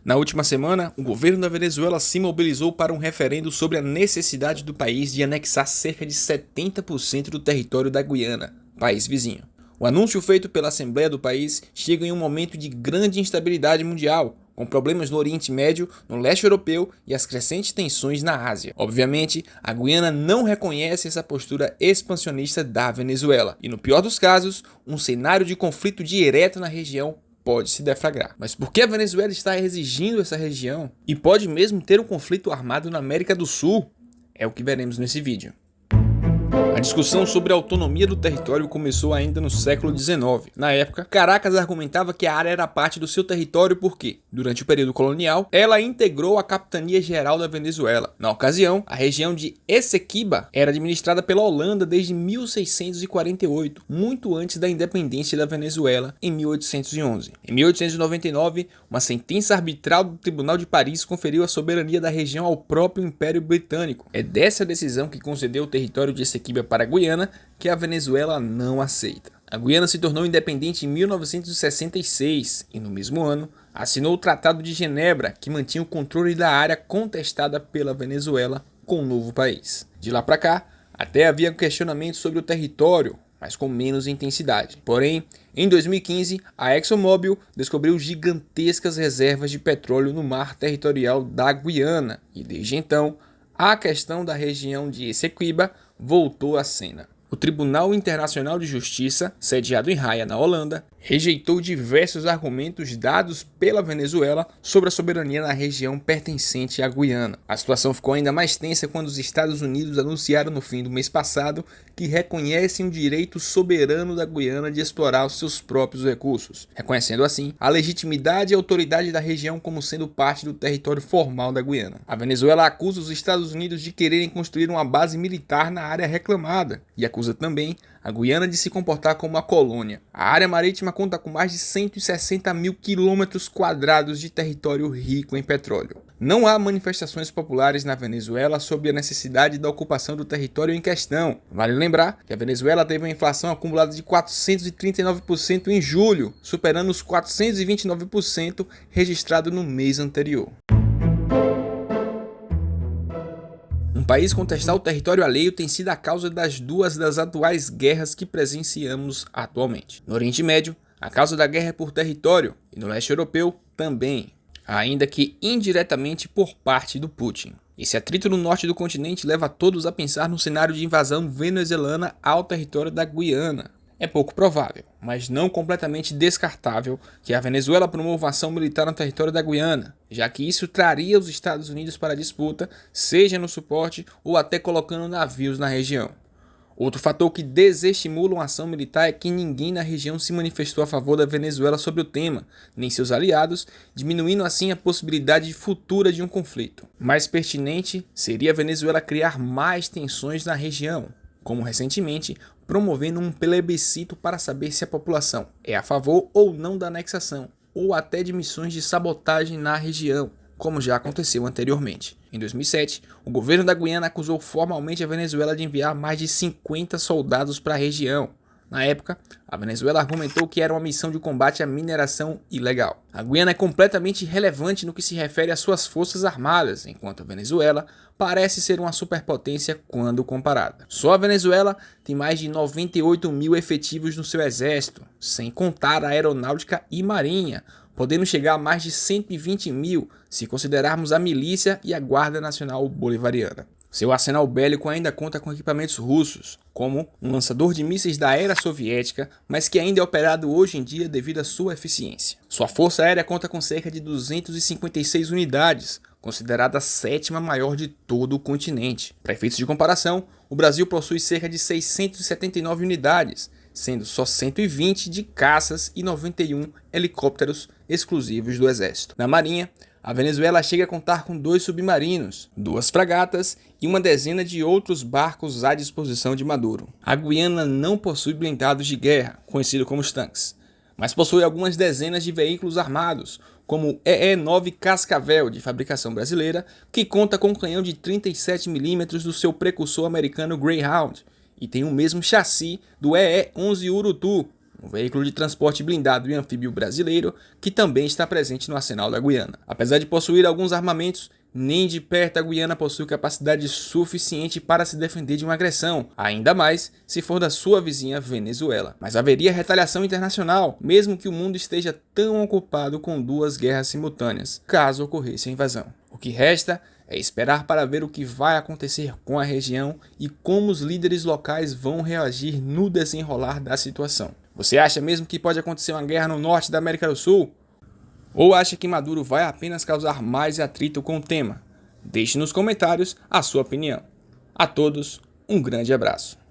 Na última semana, o governo da Venezuela se mobilizou para um referendo sobre a necessidade do país de anexar cerca de 70% do território da Guiana, país vizinho. O anúncio feito pela Assembleia do país chega em um momento de grande instabilidade mundial, com problemas no Oriente Médio, no leste europeu e as crescentes tensões na Ásia. Obviamente, a Guiana não reconhece essa postura expansionista da Venezuela e, no pior dos casos, um cenário de conflito direto na região pode se deflagrar. Mas por que a Venezuela está exigindo essa região? E pode mesmo ter um conflito armado na América do Sul? É o que veremos nesse vídeo. A discussão sobre a autonomia do território começou ainda no século XIX. Na época, Caracas argumentava que a área era parte do seu território porque, durante o período colonial, ela integrou a Capitania Geral da Venezuela. Na ocasião, a região de Essequiba era administrada pela Holanda desde 1648, muito antes da independência da Venezuela, em 1811. Em 1899, uma sentença arbitral do Tribunal de Paris conferiu a soberania da região ao próprio Império Britânico. É dessa decisão que concedeu o território de Essequiba para a Guiana que a Venezuela não aceita. A Guiana se tornou independente em 1966 e, no mesmo ano, assinou o Tratado de Genebra, que mantinha o controle da área contestada pela Venezuela com o novo país. De lá para cá, até havia questionamentos sobre o território, mas com menos intensidade. Porém, em 2015, a ExxonMobil descobriu gigantescas reservas de petróleo no mar territorial da Guiana e, desde então, a questão da região de Essequiba voltou à cena. O Tribunal Internacional de Justiça, sediado em Haia, na Holanda, rejeitou diversos argumentos dados pela Venezuela sobre a soberania na região pertencente à Guiana. A situação ficou ainda mais tensa quando os Estados Unidos anunciaram no fim do mês passado que reconhecem o direito soberano da Guiana de explorar os seus próprios recursos, reconhecendo assim a legitimidade e autoridade da região como sendo parte do território formal da Guiana. A Venezuela acusa os Estados Unidos de quererem construir uma base militar na área reclamada e acusa também a Guiana de se comportar como uma colônia. A área marítima conta com mais de 160 mil quilômetros quadrados de território rico em petróleo. Não há manifestações populares na Venezuela sobre a necessidade da ocupação do território em questão. Vale lembrar que a Venezuela teve uma inflação acumulada de 439% em julho, superando os 429% registrado no mês anterior. Um país contestar o território alheio tem sido a causa das duas das atuais guerras que presenciamos atualmente. No Oriente Médio, a causa da guerra é por território, e no leste europeu também, ainda que indiretamente por parte do Putin. Esse atrito no norte do continente leva todos a pensar no cenário de invasão venezuelana ao território da Guiana. É pouco provável, mas não completamente descartável, que a Venezuela promova ação militar no território da Guiana, já que isso traria os Estados Unidos para a disputa, seja no suporte ou até colocando navios na região. Outro fator que desestimula uma ação militar é que ninguém na região se manifestou a favor da Venezuela sobre o tema, nem seus aliados, diminuindo assim a possibilidade futura de um conflito. Mais pertinente seria a Venezuela criar mais tensões na região, como recentemente promovendo um plebiscito para saber se a população é a favor ou não da anexação, ou até de missões de sabotagem na região, como já aconteceu anteriormente. Em 2007, o governo da Guiana acusou formalmente a Venezuela de enviar mais de 50 soldados para a região. Na época, a Venezuela argumentou que era uma missão de combate à mineração ilegal. A Guiana é completamente irrelevante no que se refere às suas forças armadas, enquanto a Venezuela parece ser uma superpotência quando comparada. Só a Venezuela tem mais de 98 mil efetivos no seu exército, sem contar a aeronáutica e marinha, podendo chegar a mais de 120 mil se considerarmos a milícia e a Guarda Nacional Bolivariana. Seu arsenal bélico ainda conta com equipamentos russos, como um lançador de mísseis da era soviética, mas que ainda é operado hoje em dia devido à sua eficiência. Sua força aérea conta com cerca de 256 unidades, considerada a sétima maior de todo o continente. Para efeitos de comparação, o Brasil possui cerca de 679 unidades, sendo só 120 de caças e 91 helicópteros exclusivos do Exército. Na Marinha, a Venezuela chega a contar com 2 submarinos, 2 fragatas e uma dezena de outros barcos à disposição de Maduro. A Guiana não possui blindados de guerra, conhecido como os tanques, mas possui algumas dezenas de veículos armados, como o EE-9 Cascavel, de fabricação brasileira, que conta com um canhão de 37 mm do seu precursor americano Greyhound, e tem o mesmo chassi do EE-11 Urutu, um veículo de transporte blindado e anfíbio brasileiro que também está presente no arsenal da Guiana. Apesar de possuir alguns armamentos, nem de perto a Guiana possui capacidade suficiente para se defender de uma agressão, ainda mais se for da sua vizinha Venezuela. Mas haveria retaliação internacional, mesmo que o mundo esteja tão ocupado com duas guerras simultâneas, caso ocorresse a invasão. O que resta é esperar para ver o que vai acontecer com a região e como os líderes locais vão reagir no desenrolar da situação. Você acha mesmo que pode acontecer uma guerra no norte da América do Sul? Ou acha que Maduro vai apenas causar mais atrito com o tema? Deixe nos comentários a sua opinião. A todos, um grande abraço.